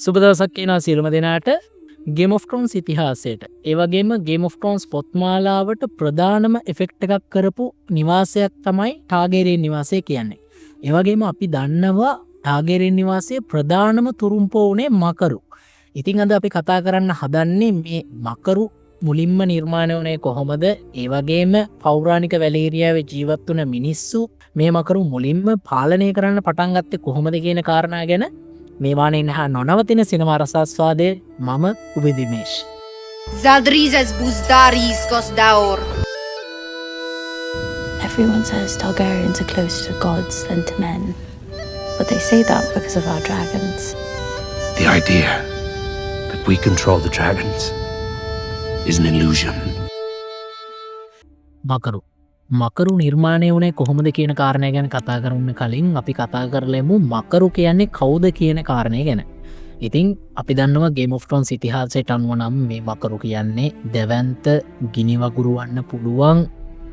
සුබ දවසක් කියනවා සියලුම දෙනාට Game of Thrones ඉතිහාසයට. ඒ වගේම Game of Thrones පොත්මාලාවට ප්‍රධානම ඉෆෙක්ට් එකක් කරපු නිවාසයක් තමයි ටාගේරියන් නිවාසය කියන්නේ. ඒ වගේම අපි දන්නවා ටාගේරියන් නිවාසයේ ප්‍රධානම තුරුම්පෝ උනේ මකරු. ඉතින් අද අපි කතා කරන්න හදන්නේ මේ මකරු මුලින්ම නිර්මාණය වුණේ කොහොමද? ඒ වගේම පෞරාණික වැලීරියාවේ ජීවත් වුණ මිනිස්සු මේ මකරු මුලින්ම පාලනය කරන්න පටන් ගත්තේ කොහොමද කියන කාරණා ගැන මේ වානේ නහ නොනවතින සිනමා රසාස්වාදයේ මම උබෙදිමේෂ්. Zaldrizes Buzdaris Gosdaur. Everyone says Targaryens are closer to gods than to men, but they say that because of our dragons. The idea that we control the dragons is an illusion. මකරු නිර්මාණය වුණේ කොහොමද කියන කාරණය ගැන කතා කරන්න කලින් අපි කතා කරලෙමු මකරු කියන්නේ කවුද කියන කාරණය ගැන. ඉතින් අපි දන්නවා Game of Thrones ඉතිහාසයට අනුව නම් මේ මකරු කියන්නේ දැවැන්ත ගිනි වගුරු වන්න පුළුවන්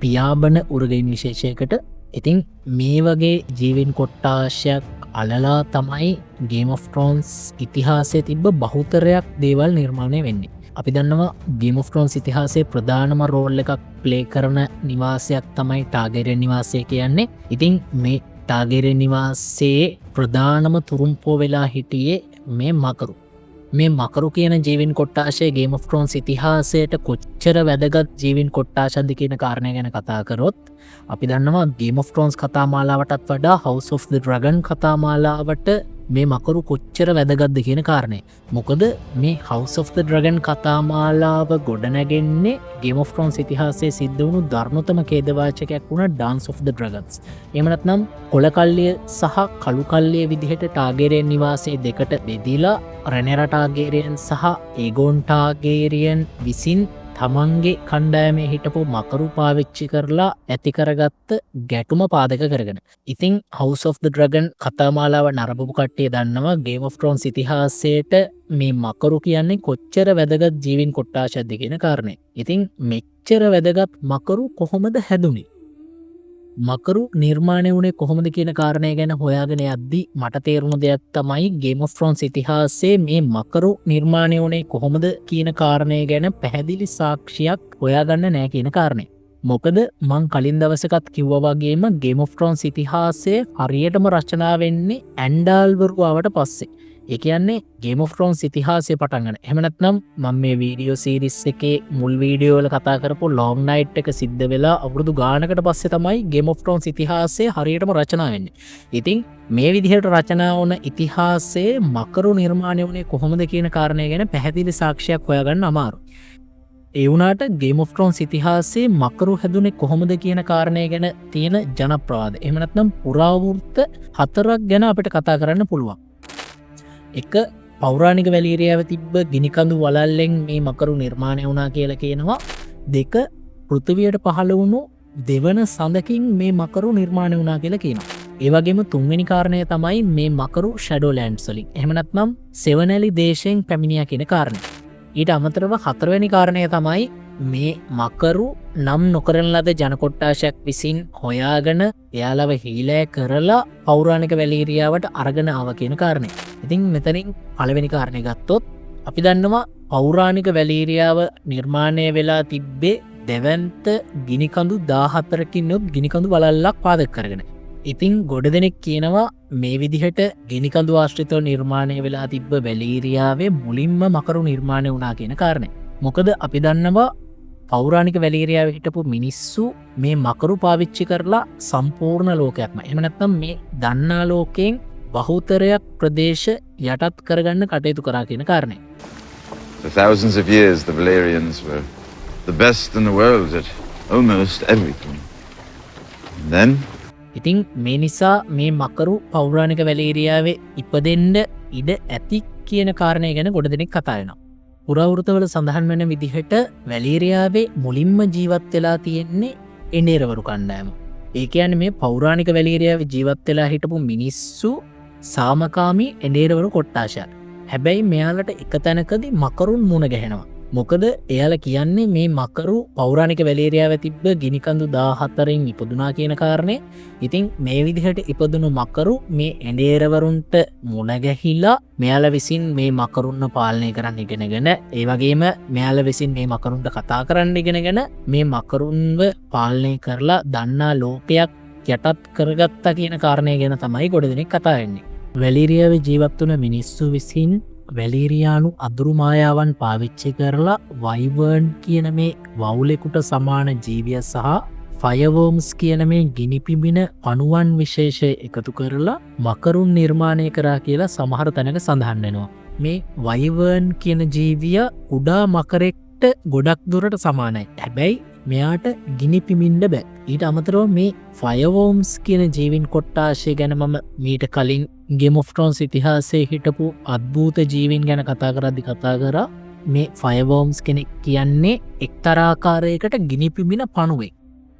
පියාඹන උරගයින් විශේෂයකට. ඉතින් මේ වගේ ජීවීන් කොට්ටාශයක් අලලා තමයි Game of Thrones ඉතිහාසයේ තිබ්බ බහුතරයක් දේවල් නිර්මාණය වෙන්නේ. අපි දන්නවා Game of Thrones ඉතිහාසයේ ප්‍රධානම රෝල් එකක් ප්ලේ කරන නිවාසයක් තමයි ටාගේරියන් නිවාසය කියන්නේ. ඉතින් මේ ටාගේරියන් නිවාසයේ ප්‍රධානම තුරුම්පෝ වෙලා හිටියේ මේ මකරු. මේ මකරු කියන ජීවීන් කොට්ටාශය Game of Thrones ඉතිහාසයට කොච්චර වැදගත් ජීවීන් කොට්ටාශයක්ද කියන කාරණය ගැන කතා කරොත් අපි දන්නවා Game of Thrones කතා මාලාවටත් වඩා House of the Dragon කතා මාලාවට මේ මකරු කොච්චර වැදගත්ද කියන කාරණය. මොකද මේ House of the Dragon කතා මාලාව ගොඩනැගෙන්නේ Game of Thrones ඉතිහාසයේ සිද්ධ වුණු ධර්මතම ඛේදවාචකයක් වුණ Dance of the Dragons. එහෙම නැත්නම් කොළ කල්ලිය සහ කළු කල්ලිය විදිහට ටාගේරියන් නිවාසයේ දෙකට බෙදීලා රෙනෙරා ටාගේරියන් සහ ඒගෝන් ටාගේරියන් විසින් තමන්ගේ කණ්ඩායමේ හිටපු මකරු පාවිච්චි කරලා ඇති කරගත්ත ගැටුම පාදක කරගෙන. ඉතින් House of the Dragon කතාමාලාව නරඹපු කට්ටිය දන්නවා Game of Thrones ඉතිහාසයට මේ මකරු කියන්නේ කොච්චර වැදගත් ජීවීන් කොට්ටාශයක්ද කියන කාරණය. ඉතින් මෙච්චර වැදගත් මකරු කොහොමද හැදුනේ? මකරු නිර්මාණය වුණේ කොහොමද කියන කාරණය ගැන හොයාගෙන යද්දී මට තේරුණු දෙයක් තමයි Game of Thrones ඉතිහාසයේ මේ මකරු නිර්මාණය වුණේ කොහොමද කියන කාරණය ගැන පැහැදිලි සාක්ෂියක් හොයාගන්න නෑ කියන කාරණය. මොකද මං කලින් දවසකත් කිව්වා වගේම Game of Thrones ඉතිහාසයේ හරියටම රචනා වෙන්නේ ඇන්ඩාල්වරු ආවට පස්සේ. ඒ කියන්නේ Game of Thrones ඉතිහාසය පටන් ගන්න. එහෙම නැත්නම් මම මේ වීඩියෝ සීරීස් එකේ මුල් වීඩියෝ වල කතා කරපු Long Night එක සිද්ධ වෙලා අවුරුදු ගානකට පස්සේ තමයි Game of Thrones ඉතිහාසය හරියටම රචනා වෙන්නේ. ඉතින් මේ විදිහට රචනා වුණ ඉතිහාසයේ මකරු නිර්මාණය වුණේ කොහොමද කියන කාරණය ගැන පැහැදිලි සාක්ෂියක් හොයාගන්න අමාරුයි. ඒ වුණාට Game of Thrones ඉතිහාසයේ මකරු හැදුනේ කොහොමද කියන කාරණය ගැන තියෙන ජනප්‍රවාද. එහෙම නැත්නම් පුරාවෘත්ත 4ක් ගැන අපිට කතා කරන්න පුළුවන්. එක පෞරාණික වැලීරියාව තිබ්බ ගිනිකඳු වලල්ලෙන් මේ මකරු නිර්මාණය වුණා කියලා කියනවා. 2 පෘථිවියට පහළ වුණු දෙවන සඳකින් මේ මකරු නිර්මාණය වුණා කියලා කියනවා. ඒ වගේම 3 වෙනි කාරණය තමයි මේ මකරු Shadowlands වලින්. එහෙම නැත්නම් සෙවනැලි දේශයෙන් පැමිණියා කියන කාරණය. ඊට අමතරව 4 වෙනි කාරණය තමයි මේ මකරු නම් නොකරන ලද ජන කොට්ටාශයක් විසින් හොයාගෙන එයාලව හීලෑ කරලා පෞරාණික වැලීරියාවට අරගෙන ආව කියන කාරණය. ඉතින් මෙතනින් පළවෙනි කාරණය ගත්තොත් අපි දන්නවා පෞරාණික වැලීරියාව නිර්මාණය වෙලා තිබ්බේ දෙවන්ත ගිනිකඳු 14කින් යොත් ගිනිකඳු වලල්ලක් පාදක කරගෙන. ඉතින් ගොඩ දෙනෙක් කියනවා මේ විදිහට ගිනිකඳු ආශ්‍රිතව නිර්මාණය වෙලා තිබ්බ වැලීරියාවේ මුලින්ම මකරු නිර්මාණය වුණා කියන කාරණය. මොකද අපි දන්නවා පෞරාණික වැලීරියාවේ හිටපු මිනිස්සු මේ මකරු පාවිච්චි කරලා සම්පූර්ණ ලෝකයක්ම එහෙම නැත්නම් මේ දන්නා ලෝකයෙන් බහුතරයක් ප්‍රදේශ යටත් කරගන්න කටයුතු කරා කියන කාරණය. For thousands of years the Valyrians were the best in the world at almost everything. And then ඉතින් මේ නිසා මේ මකරු පෞරාණික වැලීරියාවේ ඉපදෙන්න ඉඩ ඇති කියන කාරණය ගැන ගොඩ දෙනෙක් කතා වෙනවා. පුරාවෘතවල සඳහන් වෙන විදිහට වැලීරියාවේ මුලින්ම ජීවත් වෙලා තියෙන්නේ එඬේරවරු කණ්ඩායම. ඒ කියන්නේ මේ පෞරාණික වැලීරියාවේ ජීවත් වෙලා හිටපු මිනිස්සු සාමකාමී එඬේරවරු කොට්ටාශයක්. හැබැයි මෙයාලට එක තැනකදී මකරුන් මුණ ගැහෙනවා. මොකද එයාල කියන්නේ මේ මකරු පෞරාණික වැලේරියාව තිබ්බ ගිනිකඳු 14න් ඉපදුනා කියන කාරණේ. ඉතින් මේ විදිහට ඉපදුණු මකරු මේ ඇඬේරවරුන්ට මුණගැහිලා මෙයාලා විසින් මේ මකරුන්න පාලනය කරන්න ඉගෙනගෙන ඒ වගේම මෙයාලා විසින් මේ මකරුන්ට කතා කරන්න ඉගෙනගෙන මේ මකරුන්ව පාලනය කරලා දන්නා ලෝකයක් යටත් කරගත්තා කියන කාරණය ගැන තමයි ගොඩ දෙනෙක් කතා වෙන්නේ. වැලීරියාවේ ජීවත් වුණ මිනිස්සු විසින් වැලීරියානු අදුරුමායාවන් පාවිච්චි කරලා වයිවර්න් කියන මේ වවුලෙකුට සමාන ජීවිය සහ ෆයවෝම්ස් කියන මේ ගිනිපිබින පණුවන් විශේෂය එකතු කරලා මකරුන් නිර්මාණය කරා කියලා සමහර තැනක සඳහන් වෙනවා. මේ වයිවර්න් කියන ජීවිය කුඩා මකරෙක්ට ගොඩක් දුරට සමානයි. හැබැයි මෙයාට ගිනිපිමින්ඩ බෑ. ඊට අමතරව මේ ෆයවෝම්ස් කියන ජීවින් කොට්ටාශය ගැන මම මීට කලින් Game of Thrones ඉතිහාසයේ හිටපු අද්භූත ජීවින් ගැන කතා කරද්දි කතා කරා. මේ ෆයවෝම්ස් කෙනෙක් කියන්නේ එක්තරාකාරයකට ගිනිපිමින පණුවෙක්.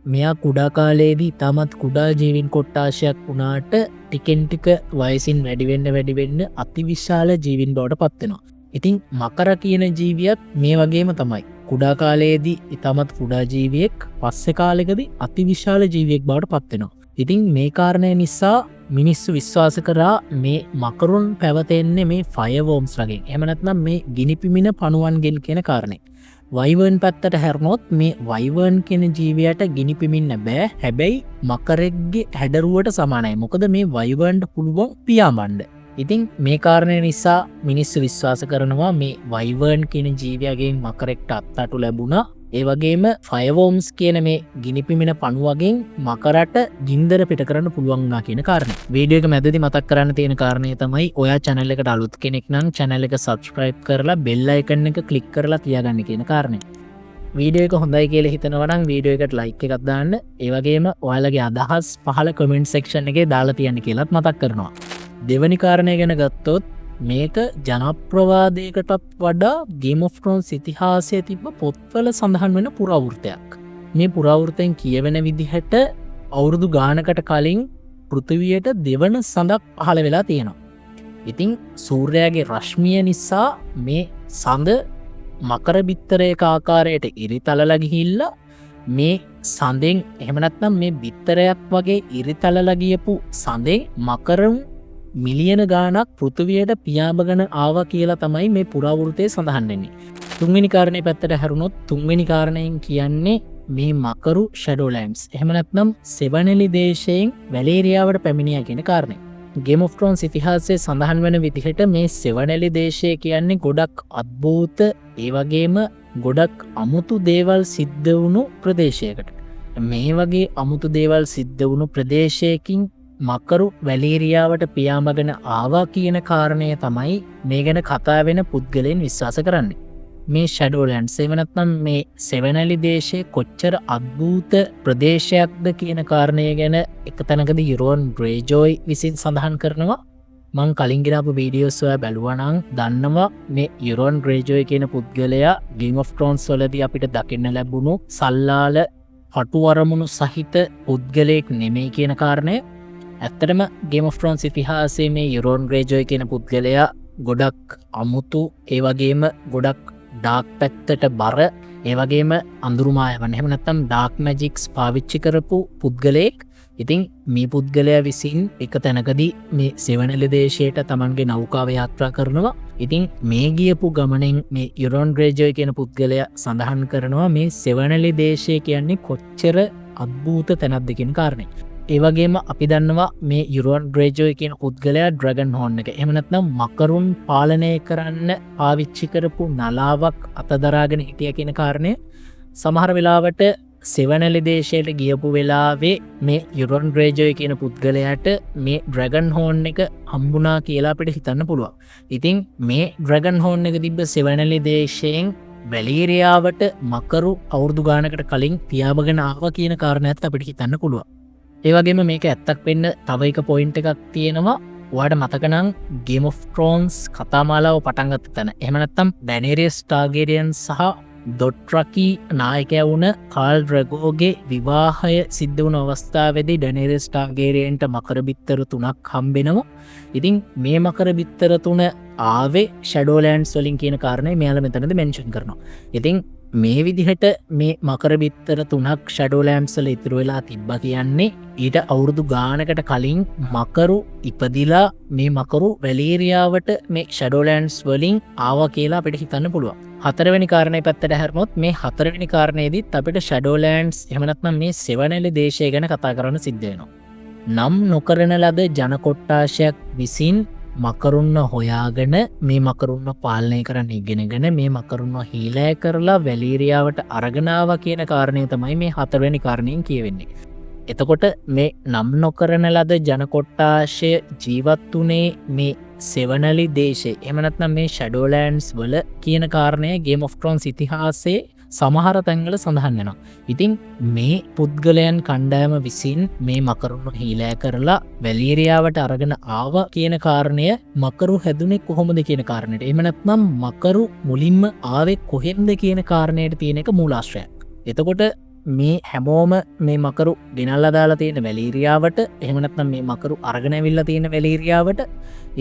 මෙයා කුඩා කාලයේදී තමත් කුඩා ජීවින් කොට්ටාශයක් වුණාට ටිකෙන් ටික වයසින් වැඩිවෙන්න අතිවිශාල ජීවින් බවට පත්වෙනවා. ඉතින් මකර කියන ජීවියත් මේ වගේම තමයි. කුඩා කාලයේදී ඉතාමත් කුඩා ජීවියෙක් පස්සේ කාලෙකදී අතිවිශාල ජීවියෙක් බවට පත්වෙනවා. ඉතින් මේ කාරණය නිසා මිනිස්සු විශ්වාස කරා මේ මකරුන් පැවතෙන්නේ මේ ෆයවෝම්ස් වගේ. එහෙම නැත්නම් මේ ගිනිපිමින පණුවන්ගෙන් කියන කාරණේ. වයිවර්න් පැත්තට හැරුණොත් මේ වයිවර්න් කියන ජීවියට ගිනිපිමින්න බෑ. හැබැයි මකරෙක්ගේ හැඩරුවට සමානයි. මොකද මේ වයිවර්න්ට පුළුවන් පියාඹන්න. ඉතින් මේ කාරණය නිසා මිනිස්සු විශ්වාස කරනවා මේ වයිවර්න් කියන ජීවියගෙන් මකරෙක්ට අත්තටු ලැබුණා. ඒ වගේම ෆයවෝම්ස් කියන මේ ගිනිපිමින පණුවගෙන් මකරට ගින්දර පිට කරන්න පුළුවන් වුණා කියන කාරණේ. වීඩියෝ එක මැදදී මතක් කරන්න තියෙන කාරණේ තමයි ඔයා channel එකට අලුත් කෙනෙක් නම් channel එක subscribe කරලා bell icon එක click කරලා තියාගන්න කියන කාරණේ. වීඩියෝ එක හොඳයි කියලා හිතනවා නම් වීඩියෝ එකට like එකක් දාන්න. ඒ වගේම ඔයාලගේ අදහස් පහළ comment section එකේ දාලා තියන්න කියලාත් මතක් කරනවා. දෙවැනි කාරණය ගැන ගත්තොත් මේක ජනප්‍රවාදයකටත් වඩා Game of Thrones ඉතිහාසයේ තිබ්බ පොත්වල සඳහන් වෙන පුරාවෘත්තයක්. මේ පුරාවෘත්තෙන් කියවෙන විදිහට අවුරුදු ගානකට කලින් පෘථිවියට දෙවන සඳක් පහළ වෙලා තියෙනවා. ඉතින් සූර්යයාගේ රශ්මිය නිසා මේ සඳ මකර බිත්තරයක ආකාරයට ඉරිතලලා ගිහිල්ලා මේ සඳෙන් එහෙම නැත්නම් මේ බිත්තරයක් වගේ ඉරිතලලා ගියපු සඳෙන් මකරුන් මිලියන ගානක් පෘථිවියට පියාඹගෙන ආවා කියලා තමයි මේ පුරාවෘත්තයේ සඳහන් වෙන්නේ. තුන්වෙනි කාරණේ පැත්තට හැරුණොත් තුන්වෙනි කාරණයෙන් කියන්නේ මේ මකරු Shadowlands. එහෙම නැත්නම් සෙවණෙලි දේශයෙන් වැලේරියාවට පැමිණියා කියන කාරණේ. Game of Thrones ඉතිහාසයේ සඳහන් වෙන විදිහට මේ සෙවණෙලි දේශය කියන්නේ ගොඩක් අද්භූත ඒ වගේම ගොඩක් අමුතු දේවල් සිද්ධ වුණු ප්‍රදේශයකට. මේ වගේ අමුතු දේවල් සිද්ධ වුණු ප්‍රදේශයකින් මකරු වැලීරියාවට පියාඹගෙන ආවා කියන කාරණය තමයි මේ ගැන කතා වෙන පුද්ගලයන් විශ්වාස කරන්නේ. මේ Shadowlands එහෙම නැත්නම් මේ සෙවණැලි දේශයේ කොච්චර අද්භූත ප්‍රදේශයක්ද කියන කාරණය ගැන එක තැනකදී යුරෝන් ග්‍රේජෝයි විසින් සඳහන් කරනවා. මං කලින් ගෙනාපු වීඩියෝස් ඔයා බැලුවා නම් දන්නවා මේ යුරෝන් ග්‍රේජෝයි කියන පුද්ගලයා Game of Thrones වලදී අපිට දකින්න ලැබුණු සල්ලාල හටුවරමුණු සහිත පුද්ගලයෙක් නෙමෙයි කියන කාරණය. ඇත්තටම Game of Thrones ඉතිහාසයේ මේ යුරෝන් ග්‍රේජෝයි කියන පුද්ගලයා ගොඩක් අමුතු ඒ වගේම ගොඩක් ඩාර්ක් පැත්තට බර ඒ වගේම අඳුරුමායවන් එහෙම නැත්නම් ඩාර්ක් මැජික්ස් පාවිච්චි කරපු පුද්ගලයෙක්. ඉතින් මේ පුද්ගලයා විසින් එක තැනකදී මේ සෙවණැලි දේශයට තමන්ගේ නෞකාව යාත්‍රා කරනවා. ඉතින් මේ ගියපු ගමනෙන් මේ යුරෝන් ග්‍රේජෝයි කියන පුද්ගලයා සඳහන් කරනවා මේ සෙවණැලි දේශය කියන්නේ කොච්චර අද්භූත තැනක්ද කියන කාරණේ. ඒ වගේම අපි දන්නවා මේ යුරෝන් ග්‍රේජෝයි කියන පුද්ගලයා ඩ්‍රැගන් හෝර්න් එක එහෙම නැත්නම් මකරුන් පාලනය කරන්න පාවිච්චි කරපු නලාවක් අතදරාගෙන හිටිය කියන කාරණය. සමහර වෙලාවට සෙවණැලි දේශයට ගියපු වෙලාවේ මේ යුරෝන් ග්‍රේජෝයි කියන පුද්ගලයාට මේ ඩ්‍රැගන් හෝර්න් එක හම්බුණා කියලා අපිට හිතන්න පුළුවන්. ඉතින් මේ ඩ්‍රැගන් හෝර්න් එක තිබ්බ සෙවණැලි දේශයෙන් වැලීරියාවට මකරු අවුරුදු ගානකට කලින් පියාඹගෙන ආවා කියන කාරණයත් අපිට හිතන්න පුළුවන්. ඒ වගේම මේක ඇත්තක් වෙන්න තව එක පොයින්ට් එකක් තියෙනවා. ඔයාලට මතක නම් Game of Thrones කතාමාලාව පටන් ගත්ත තැන. එහෙම නැත්නම් Daenerys Targaryen සහ දොට්රකී නායකය වුණ කාල් ඩ්‍රගෝගේ විවාහය සිද්ධ වුණ අවස්ථාවේදී ඩැනේරියස් ටාර්ගේරියන්ට මකර බිත්තර 3ක් හම්බෙනවා. ඉතින් මේ මකර බිත්තර 3 ආවේ ෂැඩෝලෑන්ඩ්ස් වලින් කියන කාරණය මෙයාලා මෙතනදී මෙන්ෂන් කරනවා. ඉතින් මේ විදිහට මේ මකර බිත්තර 3ක් ෂැඩෝලෑන්ඩ්ස් වල ඉතුරු වෙලා තිබ්බා කියන්නේ ඊට අවුරුදු ගානකට කලින් මකරු ඉපදිලා මේ මකරු වැලීරියාවට මේ ෂැඩෝලෑන්ඩ්ස් වලින් ආවා කියලා අපිට හිතන්න පුළුවන්. හතරවෙනි කාරණේ පැත්තට හැරෙමොත් මේ හතරවෙනි කාරණේදීත් අපිට ෂැඩෝලෑන්ඩ්ස් එහෙම නැත්නම් මේ සෙවණැලි දේශය ගැන කතා කරන්න සිද්ධ වෙනවා. නම් නොකරන ලද ජන කොට්ටාශයක් විසින් මකරුන්න හොයාගෙන මේ මකරුන්න පාලනය කරන්න ඉගෙනගෙන මේ මකරුන්න හීලෑ කරලා වැලීරියාවට අරගෙන ආවා කියන කාරණය තමයි මේ හතරවෙනි කාරණයෙන් කියවෙන්නේ. එතකොට මේ නම් නොකරන ලද ජන කොට්ටාශය ජීවත් වුණේ මේ සෙවණලි දේශේ. එහෙම නැත්නම් මේ ෂැඩෝලෑන්ඩ්ස් වල කියන කාරණය ගේම් ඔෆ් ත්‍රෝන්ස් ඉතිහාසයේ සමහර තැන්වල සඳහන් වෙනවා. ඉතින් මේ පුද්ගලයන් කණ්ඩායම විසින් මේ මකරුන්න හීලෑ කරලා වැලීරියාවට අරගෙන ආවා කියන කාරණය මකරු හැදුනේ කොහොමද කියන කාරණයට. එහෙම නැත්නම් මකරු මුලින්ම ආවේ කොහෙන්ද කියන කාරණයට තියෙන එක මූලාශ්‍රයක්. එතකොට මේ හැමෝම මේ මකරු ගෙනල්ලා දාලා තියෙන වැලීරියාවට එහෙම නැත්නම් මේ මකරු අරගෙන ඇවිල්ලා තියෙන වැලීරියාවට.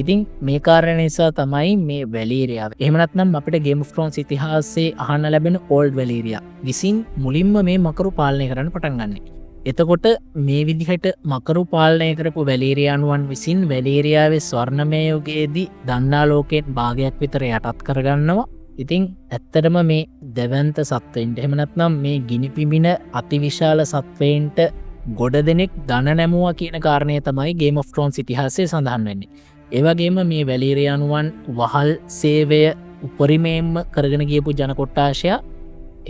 ඉතින් මේ කාරණය නිසා තමයි මේ වැලීරියාව එහෙම නැත්නම් අපිට ගේම් ඔෆ් ත්‍රෝන්ස් ඉතිහාසයේ අහන්න ලැබෙන ඕල්ඩ් වැලීරියා විසින් මුලින්ම මේ මකරු පාලනය කරන්න පටන් ගන්නෙ. එතකොට මේ විදිහට මකරු පාලනය කරපු වැලීරියානුවන් විසින් වැලීරියාවේ ස්වර්ණමය යුගයේදී දන්නා ලෝකයෙන් භාගයක් විතර යටත් කරගන්නවා. ඉතින් ඇත්තටම මේ දෙවන්ත සත්වයින්ට එහෙම නැත්නම් මේ ගිනිපිමින අතිවිශාල සත්වයින්ට ගොඩ දෙනෙක් දන නැමුවා කියන කාරණය තමයි ගේම් ඔෆ් ත්‍රෝන්ස් ඉතිහාසයේ සඳහන් වෙන්නේ. ඒ වගේම මේ වැලීරියානුවන් වහල් සේවය උපරිමයෙන්ම කරගෙන ගියපු ජන කොට්ටාශය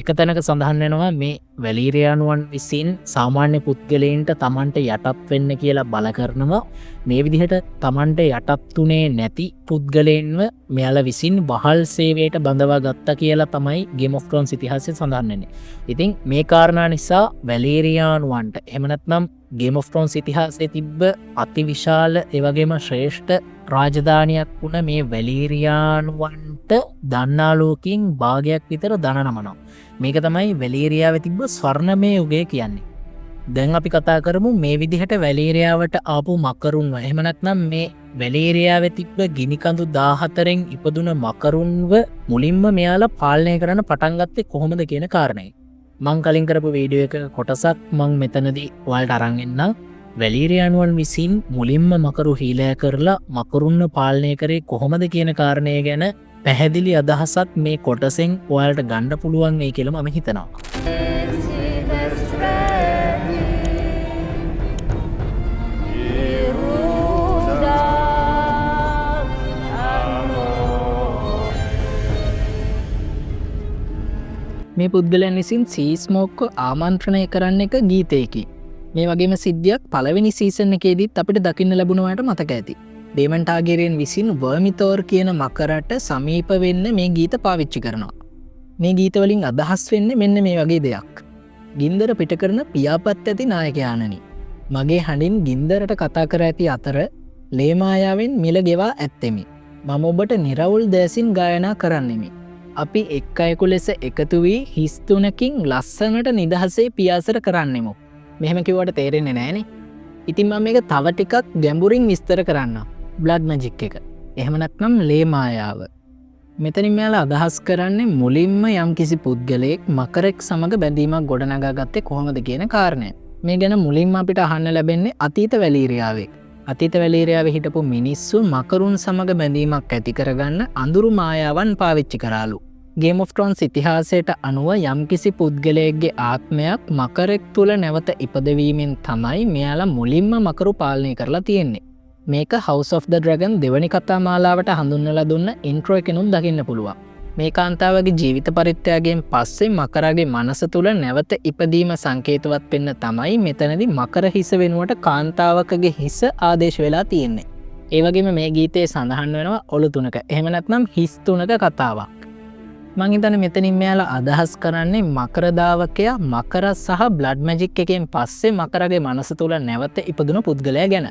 එක තැනක සඳහන් වෙනවා මේ වැලීරියානුවන් විසින් සාමාන්‍ය පුද්ගලයන්ට තමන්ට යටත් වෙන්න කියලා බල කරනවා. මේ විදිහට තමන්ට යටත් වුණේ නැති පුද්ගලයන්ව මෙයාලා විසින් වහල් සේවයට බඳවා ගත්තා කියලා තමයි ගේම් ඔෆ් ත්‍රෝන්ස් ඉතිහාසයේ සඳහන් වෙන්නේ. ඉතින් මේ කාරණා නිසා වැලීරියානුවන්ට එහෙම නැත්නම් ගේම් ඔෆ් ත්‍රෝන්ස් ඉතිහාසයේ තිබ්බ අතිවිශාල ඒ වගේම ශ්‍රේෂ්ඨ රාජධානියක් වුණ මේ වැලීරියානුවන්ට දන්නා ලෝකයෙන් භාගයක් විතර දන නමනවා. මේක තමයි වැලීරියාවේ තිබ්බ ස්වර්ණමය යුගය කියන්නේ. දැන් අපි කතා කරමු මේ විදිහට වැලීරියාවට ආපු මකරුන්ව. එහෙම නැත්නම් මේ වැලීරියාවේ තිබ්බ ගිනිකඳු 14න් ඉපදුන මකරුන්ව මුලින්ම මෙයාලා පාලනය කරන්න පටන් ගත්තේ කොහොමද කියන කාරණය. මං කලින් කරපු වීඩියෝ එක කොටසක් මං මෙතනදී ඔයාලට අරන් එන්නම්. වැලීරියානුවන් විසින් මුලින්ම මකරු හීලෑ කරලා මකරුන්න පාලනය කරේ කොහොමද කියන කාරණය ගැන පැහැදිලි අදහසක් මේ කොටසෙන් ඔයාලට ගන්න පුළුවන් වෙයි කියලා මම හිතනවා. මේ පුද්ගලයන් විසින් සීස්මෝක්ක ආමන්ත්‍රණය කරන්න එක ගීතයකි. මේ වගේම සිද්ධියක් පළවෙනි සීසන් එකේදීත් අපිට දකින්න ලැබුණාට මතක ඇති. ඩේමන් ටාර්ගේරියන් විසින් වර්මිතෝර් කියන මකරට සමීප වෙන්න මේ ගීත පාවිච්චි කරනවා. මේ ගීත වලින් අදහස් වෙන්නේ මෙන්න මේ වගේ දෙයක්. ගින්දර පිට කරන පියාපත් ඇති නායකයාණනි. මගේ හඬින් ගින්දරට කතා කර ඇති අතර ලේමායාවෙන් මිල ගෙවා ඇත්තෙමි. මම ඔබට නිරවුල් දෑසින් ගායනා කරන්නෙමි. අපි එක් අයෙකු ලෙස එකතු වී හිස් තුනකින් ලස්සනට නිදහසේ පියාසර කරන්නෙමු. මෙහෙම කිව්වට තේරෙන්නේ නැහනේ. ඉතින් මම මේක තව ටිකක් ගැඹුරින් විස්තර කරන්නම්. බ්ලඩ් මැජික් එක. එහෙම නැත්නම් ලේ මායාව. මෙතනින් මෙයාලා අදහස් කරන්නේ මුලින්ම යම්කිසි පුද්ගලයෙක් මකරෙක් සමග බැඳීමක් ගොඩනගා ගත්තේ කොහොමද කියන කාරණය. මේ ගැන මුලින්ම අපිට අහන්න ලැබෙන්නේ අතීත වැලීරියාවේ. අතීත වැලීරියාවේ හිටපු මිනිස්සු මකරුන් සමග බැඳීමක් ඇති කරගන්න අඳුරු මායාවන් පාවිච්චි කරාලු. ගේම් ඔෆ් ත්‍රෝන්ස් ඉතිහාසයට අනුව යම්කිසි පුද්ගලයෙක්ගේ ආත්මයක් මකරෙක් තුළ නැවත ඉපදවීමෙන් තමයි මෙයාලා මුලින්ම මකරු පාලනය කරලා තියෙන්නේ. මේක House of the Dragon දෙවනි කතා මාලාවට හඳුන්වලා දුන්න ඉන්ට්‍රෝ එකෙනුත් දකින්න පුළුවන්. මේ කාන්තාවගේ ජීවිත පරිත්‍යාගයෙන් පස්සේ මකරගේ මනස තුළ නැවත ඉපදීම සංකේතවත් වෙන්න තමයි මෙතනදී මකර හිස වෙනුවට කාන්තාවකගේ හිස ආදේශ වෙලා තියෙන්නේ. ඒ වගේම මේ ගීතයේ සඳහන් වෙනවා ඔලු තුනක. එහෙම නැත්නම් හිස් තුනක කතාවක්. මං හිතන්නේ මෙතනින් මෙයාලා අදහස් කරන්නේ මකරදාවකයා මකර සහ බ්ලඩ් මැජික් එකෙන් පස්සේ මකරගේ මනස තුළ නැවත ඉපදුණු පුද්ගලයා ගැන.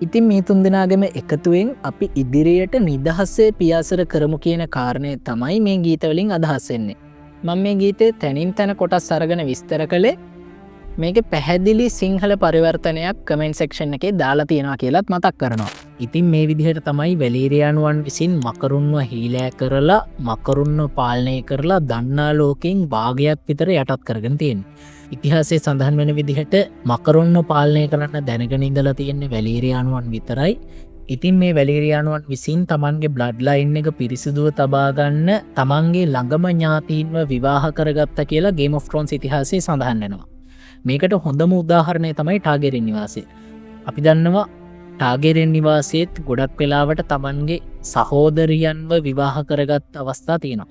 ඉතින් මේ තුන්දෙනාගේම එකතුවෙන් අපි ඉදිරියට නිදහසේ පියාසර කරමු කියන කාරණය තමයි මේ ගීතවලින් අදහස් වෙන්නේ. මම මේ ගීතේ තැනින් තැන කොටස් අරගෙන විස්තර කළේ මේක පැහැදිලි සිංහල පරිවර්තනයක් කමෙන්ට් සෙක්ෂන් එකේ දාලා තියෙනවා කියලාත් මතක් කරනවා. ඉතින් මේ විදිහට තමයි වැලීරියානුවන් විසින් මකරුන්ව හීලෑ කරලා මකරුන්ව පාලනය කරලා දන්නා ලෝකෙන් භාගයක් විතර යටත් කරගෙන තියෙන්නේ. ඉතිහාසයේ සඳහන් වෙන විදිහට මකරුන්ව පාලනය කරන්න දැනගෙන ඉඳලා තියෙන්නේ වැලීරියානුවන් විතරයි. ඉතින් මේ වැලීරියානුවන් විසින් තමන්ගේ බ්ලඩ් ලයින් එක පිරිසිදුව තබා ගන්න තමන්ගේ ළඟම ඥාතීන්ව විවාහ කරගත්ත කියලා ගේම් ඔෆ් ත්‍රෝන්ස් ඉතිහාසයේ සඳහන් වෙනවා. මේකට හොඳම උදාහරණය තමයි ටාගෙරින් නිවාසය. අපි දන්නවා ටාගෙරින් නිවාසයේත් ගොඩක් වෙලාවට තමන්ගේ සහෝදරියන්ව විවාහ කරගත් අවස්ථා තියෙනවා.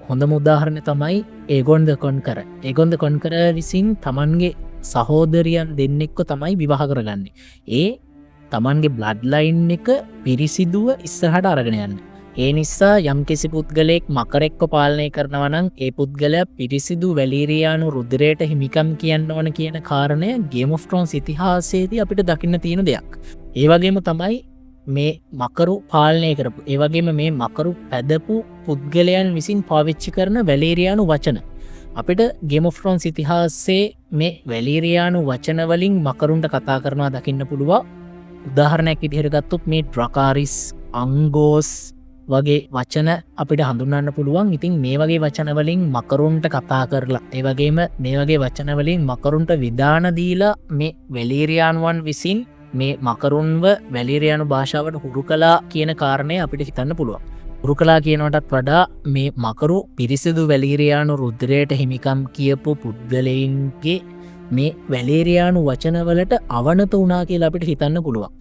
හොඳම උදාහරණය තමයි ඒගොන් ද කොන්කර. ඒගොන් ද කොන්කර විසින් තමන්ගේ සහෝදරියන් දෙන්නෙක්ව තමයි විවාහ කරගන්නේ. ඒ තමන්ගේ බ්ලඩ් ලයින් එක පිරිසිදුව ඉස්සරහට අරගෙන යන්න. ඒ නිසා යම්කිසි පුද්ගලයෙක් මකරෙක්ව පාලනය කරනවනම් ඒ පුද්ගලයා පිරිසිදු වැලීරියානු රුධිරයට හිමිකම් කියන්න ඕන කියන කාරණය ගේම් ඔෆ් ත්‍රෝන්ස් ඉතිහාසයේදී අපිට දකින්න තියෙන දෙයක්. ඒ වගේම තමයි මේ මකරු පාලනය කරපු. ඒ වගේම මේ මකරු පැදපු පුද්ගලයන් විසින් පාවිච්චි කරන වැලීරියානු වචන. අපිට ගේම් ඔෆ් ත්‍රෝන්ස් ඉතිහාසයේ මේ වැලීරියානු වචන වලින් මකරුන්ට කතා කරනවා දකින්න පුළුවන්. උදාහරණයක් විදිහට ගත්තොත් මේ ඩ්‍රකාරිස්, අංගෝස් වගේ වචන අපිට හඳුන්වන්න පුළුවන්. ඉතින් මේ වගේ වචන වලින් මකරුන්ට කතා කරලා ඒ වගේම මේ වගේ වචන වලින් මකරුන්ට විධාන දීලා මේ වැලීරියානුවන් විසින් මේ මකරුන්ව වැලීරියානු භාෂාවට හුරු කළා කියන කාරණය අපිට හිතන්න පුළුවන්. හුරු කළා කියනවටත් වඩා මේ මකරු පිරිසිදු වැලීරියානු රුධිරයට හිමිකම් කියපු පුද්ගලයින්ගේ මේ වැලීරියානු වචනවලට අවනත වුණා කියලා අපිට හිතන්න පුළුවන්.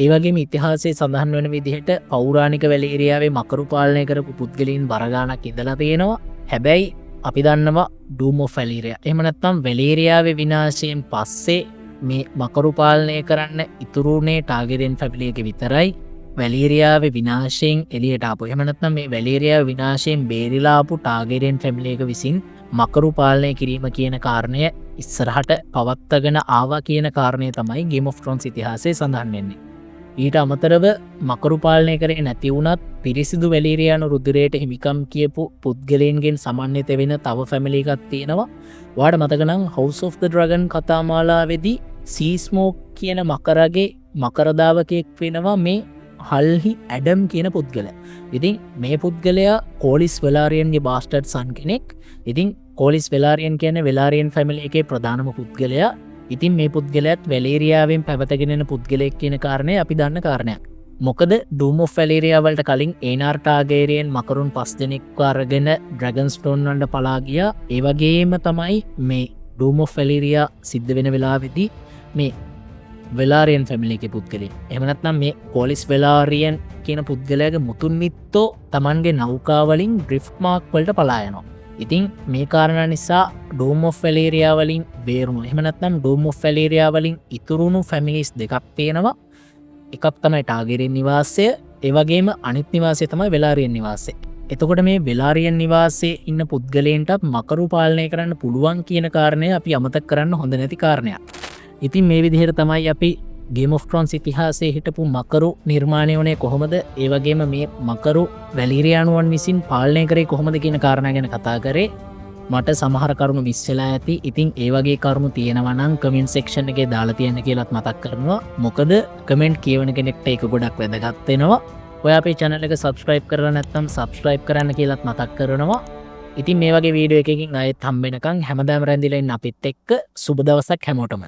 ඒවගේ ඉතිහාසයේ සඳහන් වන විදිහට පෞරාණික වැලීරියාවේ මකරු පාලනය කරපු පුද්ගලයන් බරගානක් ඉඳලා තියෙනවා. හැබැයි අපි දන්නවා ඩූම් ඔෆ් වැලීරියා. එහෙම නැත්නම් වැලීරියාවේ විනාශයෙන් පස්සේ මේ මකරු පාලනය කරන්න ඉතුරුනේ ටාගෙරියන් ෆැමිලි එක විතරයි. වැලීරියාවේ විනාශයෙන් එළියට ආපු. එහෙම නැත්නම් මේ වැලීරියාවේ විනාශයෙන් බේරිලා ආපු ටාගෙරියන් ෆැමිලි එක විසින් මකරු පාලනය කිරීම කියන කාරණය ඉස්සරහට පවත්වාගෙන ආවා කියන කාරණය තමයි ගේම් ඔෆ් ත්‍රෝන්ස් ඉතිහාසයේ සඳහන් වෙන්නේ. ඊට අමතරව මකරු පාලනය කරේ නැති වුණත් පිරිසිදු වැලීරියානු රුධිරයට හිමිකම් කියපු පුද්ගලයන්ගෙන් සමන්විත වෙන තව ෆැමිලි එකක් තියෙනවා. ඔයාලට මතක නම් House of the Dragon කතාමාලාවේදී සී ස්මෝක් කියන මකරගේ මකරදාවකෙක් වෙනවා මේ හල්හි ඇඩම් කියන පුද්ගලයා. ඉතින් මේ පුද්ගලයා කෝලිස් වෙලාරියන්ගේ බාස්ටර්ඩ් සන් කෙනෙක්. ඉතින් කෝලිස් වෙලාරියන් කියන්නේ වෙලාරියන් ෆැමිලි එකේ ප්‍රධානම පුද්ගලයා. ඉතින් මේ පුද්ගලයාත් වැලීරියාවෙන් පැවතගෙන පුද්ගලයෙක් කියන කාරණය අපි දන්න කාරණයක්. මොකද ඩූම් ඔෆ් වැලීරියා වලට කලින් ඒනාර් ටාගේරියන් මකරුන් 5 දෙනෙක්ව අරගෙන ඩ්‍රැගන්ස්ටෝන් වලට පලා ගියා. ඒ වගේම තමයි මේ ඩූම් ඔෆ් වැලීරියා සිද්ධ වෙන වෙලාවේදී මේ වෙලාරියන් ෆැමිලි එකේ පුද්ගලයෙක්. එහෙම නැත්නම් මේ කෝලිස් වෙලාරියන් කියන පුද්ගලයාගේ මුතුන් මිත්තෝ Tamanගේ නෞකා වලින් ඩ්‍රිෆ්ට් මාක් වලට පලා යනවා. ඉතින් මේ කාරණා නිසා ඩූම් ඔෆ් වැලීරියා වලින් බේරුණු. එහෙම නැත්නම් ඩූම් ඔෆ් වැලීරියා වලින් ඉතුරුණු ෆැමිලිස් දෙකක් තියෙනවා. එකක් තමයි ටාගෙරියන් නිවාසය. ඒ වගේම අනිත් නිවාසය තමයි වෙලාරියන් නිවාසය. එතකොට මේ වෙලාරියන් නිවාසයේ ඉන්න පුද්ගලයන්ටත් මකරු පාලනය කරන්න පුළුවන් කියන කාරණය අපි අමතක කරන්න හොඳ නැති කාරණයක්. ඉතින් මේ විදිහට තමයි අපි ගේම් ඔෆ් ත්‍රෝන්ස් ඉතිහාසයේ හිටපු මකරු නිර්මාණය වුණේ කොහොමද? ඒ වගේම මේ මකරු වැලීරියානුවන් විසින් පාලනය කරේ කොහොමද කියන කාරණා ගැන කතා කරේ. මට සමහර කරුණු මිස් වෙලා ඇති. ඉතින් ඒ වගේ කරුණු තියෙනවා නම් කමෙන්ට් සෙක්ෂන් එකේ දාලා තියන්න කියලාත් මතක් කරනවා. මොකද කමෙන්ට් කියවන කෙනෙක්ට ඒක ගොඩක් වැදගත් වෙනවා. ඔයා අපේ channel එක subscribe කරලා නැත්නම් subscribe කරන්න කියලාත් මතක් කරනවා. ඉතින් මේ වගේ වීඩියෝ එකකින් ආයෙත් හම්බ වෙනකන් හැමදාම රැඳිලා ඉන්න අපිත් එක්ක සුබ දවසක් හැමෝටම.